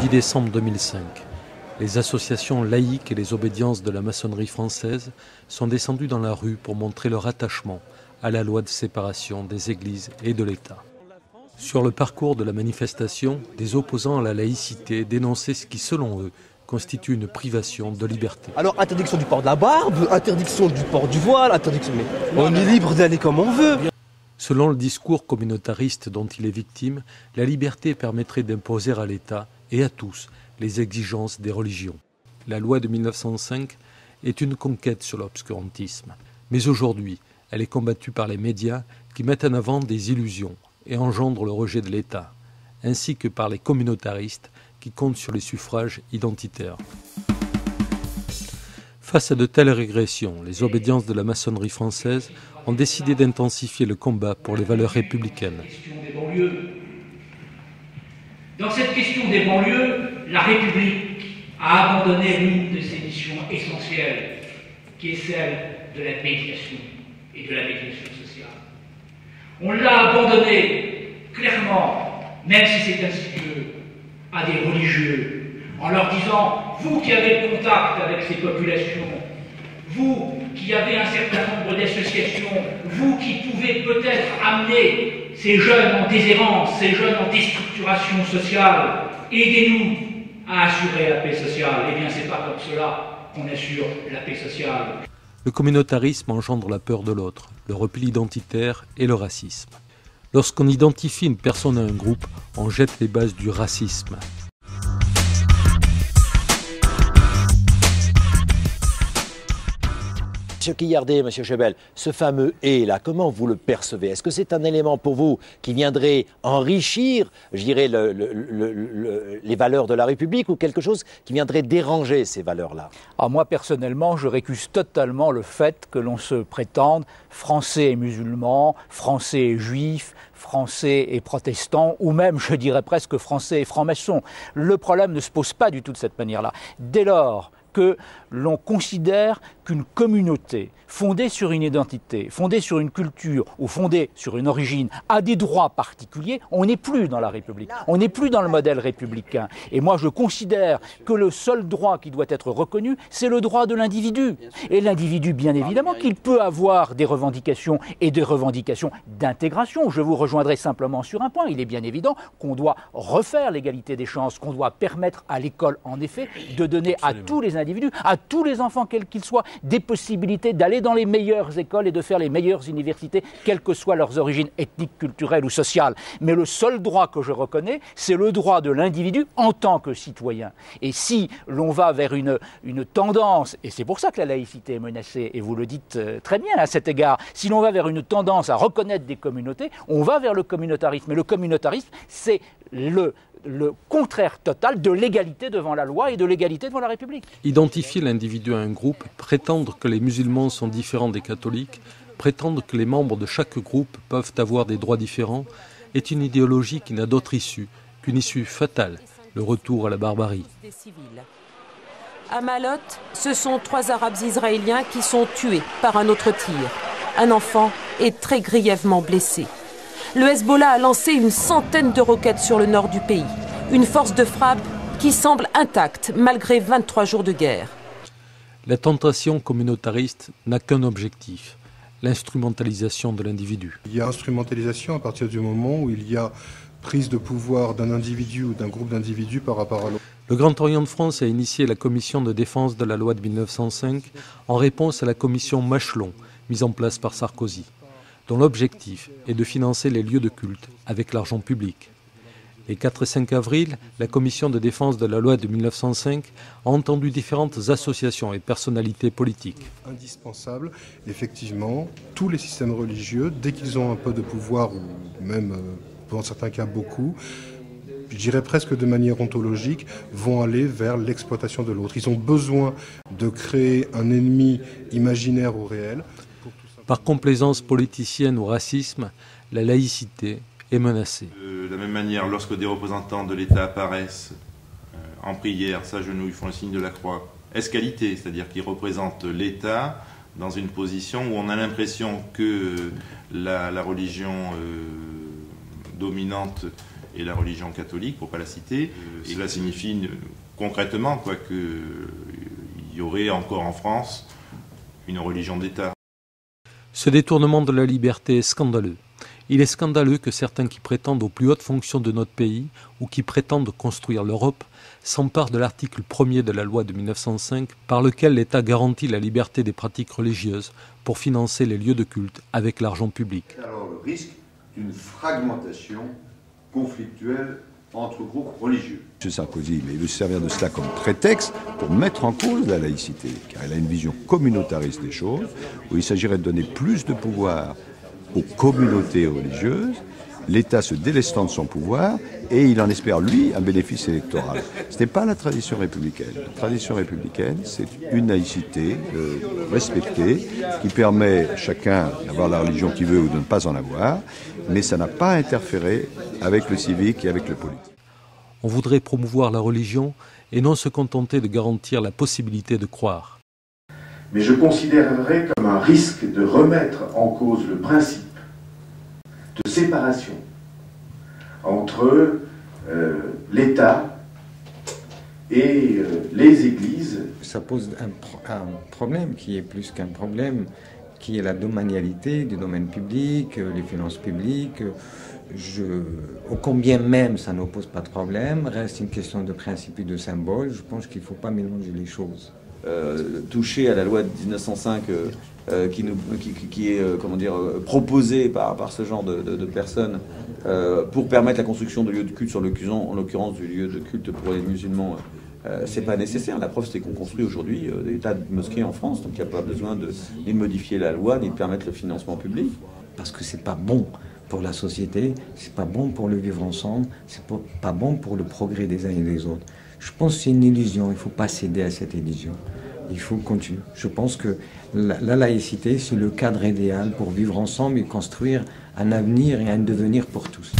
10 décembre 2005, les associations laïques et les obédiences de la maçonnerie française sont descendues dans la rue pour montrer leur attachement à la loi de séparation des églises et de l'État. Sur le parcours de la manifestation, des opposants à la laïcité dénonçaient ce qui, selon eux, constitue une privation de liberté. Alors interdiction du port de la barbe, interdiction du port du voile, interdiction... Mais on est libre d'aller comme on veut. Selon le discours communautariste dont il est victime, la liberté permettrait d'imposer à l'État et à tous les exigences des religions. La loi de 1905 est une conquête sur l'obscurantisme. Mais aujourd'hui, elle est combattue par les médias qui mettent en avant des illusions et engendrent le rejet de l'État, ainsi que par les communautaristes qui comptent sur les suffrages identitaires. Face à de telles régressions, les obédiences de la maçonnerie française ont décidé d'intensifier le combat pour les valeurs républicaines. Dans cette question des banlieues, la République a abandonné l'une de ses missions essentielles, qui est celle de la médiation et de la médiation sociale. On l'a abandonnée clairement, même si c'est insidieux, à des religieux, en leur disant, vous qui avez contact avec ces populations, vous qui avez un certain nombre d'associations, vous qui pouvez peut-être amener ces jeunes en déshérence, ces jeunes en déstructuration sociale, aidez-nous à assurer la paix sociale. Eh bien, c'est pas comme cela qu'on assure la paix sociale. Le communautarisme engendre la peur de l'autre, le repli identitaire et le racisme. Lorsqu'on identifie une personne à un groupe, on jette les bases du racisme. Monsieur Quillardet, Monsieur Chebel, ce fameux « et » là, comment vous le percevez? Est-ce que c'est un élément pour vous qui viendrait enrichir, je dirais, les valeurs de la République ou quelque chose qui viendrait déranger ces valeurs-là? Moi, personnellement, je récuse totalement le fait que l'on se prétende français et musulman, français et juif, français et protestants, ou même, je dirais presque, français et franc-maçon. Le problème ne se pose pas du tout de cette manière-là. Dès lors que l'on considère qu'une communauté fondée sur une identité, fondée sur une culture ou fondée sur une origine a des droits particuliers, on n'est plus dans la République, on n'est plus dans le modèle républicain. Et moi je considère que le seul droit qui doit être reconnu, c'est le droit de l'individu. Et l'individu, bien évidemment, qu'il peut avoir des revendications et des revendications d'intégration. Je vous rejoindrai simplement sur un point, il est bien évident qu'on doit refaire l'égalité des chances, qu'on doit permettre à l'école, en effet, de donner à tous les individus, à tous les enfants, quels qu'ils soient, des possibilités d'aller dans les meilleures écoles et de faire les meilleures universités, quelles que soient leurs origines ethniques, culturelles ou sociales. Mais le seul droit que je reconnais, c'est le droit de l'individu en tant que citoyen. Et si l'on va vers une tendance, et c'est pour ça que la laïcité est menacée, et vous le dites très bien à cet égard, si l'on va vers une tendance à reconnaître des communautés, on va vers le communautarisme. Et le communautarisme, c'est le contraire total de l'égalité devant la loi et de l'égalité devant la République. Identifier l'individu à un groupe, prétendre que les musulmans sont différents des catholiques, prétendre que les membres de chaque groupe peuvent avoir des droits différents, est une idéologie qui n'a d'autre issue qu'une issue fatale, le retour à la barbarie. À Malotte, ce sont 3 Arabes israéliens qui sont tués par un autre tir. Un enfant est très grièvement blessé. Le Hezbollah a lancé une centaine de roquettes sur le nord du pays. Une force de frappe qui semble intacte malgré 23 jours de guerre. La tentation communautariste n'a qu'un objectif, l'instrumentalisation de l'individu. Il y a instrumentalisation à partir du moment où il y a prise de pouvoir d'un individu ou d'un groupe d'individus par rapport à l'autre. Le Grand Orient de France a initié la commission de défense de la loi de 1905 en réponse à la commission Machelon, mise en place par Sarkozy, dont l'objectif est de financer les lieux de culte avec l'argent public. Les 4 et 5 avril, la commission de défense de la loi de 1905 a entendu différentes associations et personnalités politiques. Indispensable, effectivement, tous les systèmes religieux, dès qu'ils ont un peu de pouvoir, ou même dans certains cas beaucoup, je dirais presque de manière ontologique, vont aller vers l'exploitation de l'autre. Ils ont besoin de créer un ennemi imaginaire ou réel. Par complaisance politicienne ou racisme, la laïcité est menacée. De la même manière, lorsque des représentants de l'État apparaissent en prière, s'agenouillent, font le signe de la croix, escalité, c'est-à-dire qu'ils représentent l'État dans une position où on a l'impression que la religion dominante et la religion catholique, pour ne pas la citer. Cela signifie concrètement qu'il y aurait encore en France une religion d'État. Ce détournement de la liberté est scandaleux. Il est scandaleux que certains qui prétendent aux plus hautes fonctions de notre pays ou qui prétendent construire l'Europe s'emparent de l'article 1er de la loi de 1905 par lequel l'État garantit la liberté des pratiques religieuses pour financer les lieux de culte avec l'argent public. Alors le risque d'une fragmentation conflictuelle entre groupes religieux. M. Sarkozy, il veut se servir de cela comme prétexte pour mettre en cause la laïcité, car il a une vision communautariste des choses, où il s'agirait de donner plus de pouvoir aux communautés religieuses, l'État se délestant de son pouvoir, et il en espère, lui, un bénéfice électoral. Ce n'est pas la tradition républicaine. La tradition républicaine, c'est une laïcité respectée, qui permet à chacun d'avoir la religion qu'il veut ou de ne pas en avoir, mais ça n'a pas interféré avec le civique et avec le politique. On voudrait promouvoir la religion et non se contenter de garantir la possibilité de croire. Mais je considérerais comme un risque de remettre en cause le principe de séparation entre l'État et les églises. Ça pose un problème qui est plus qu'un problème, qui est la domanialité du domaine public, les finances publiques. Au combien même ça ne pose pas de problème, reste une question de principe et de symbole. Je pense qu'il ne faut pas mélanger les choses. Toucher à la loi de 1905 qui est proposée par ce genre de personnes pour permettre la construction de lieux de culte, en l'occurrence du lieu de culte pour les musulmans, c'est pas nécessaire. La preuve, c'est qu'on construit aujourd'hui des tas de mosquées en France, donc il n'y a pas besoin ni de modifier la loi, ni de permettre le financement public. Parce que c'est pas bon pour la société, c'est pas bon pour le vivre ensemble, c'est pas bon pour le progrès des uns et des autres. Je pense que c'est une illusion, il ne faut pas céder à cette illusion. Il faut continuer. Je pense que la laïcité, c'est le cadre idéal pour vivre ensemble et construire un avenir et un devenir pour tous.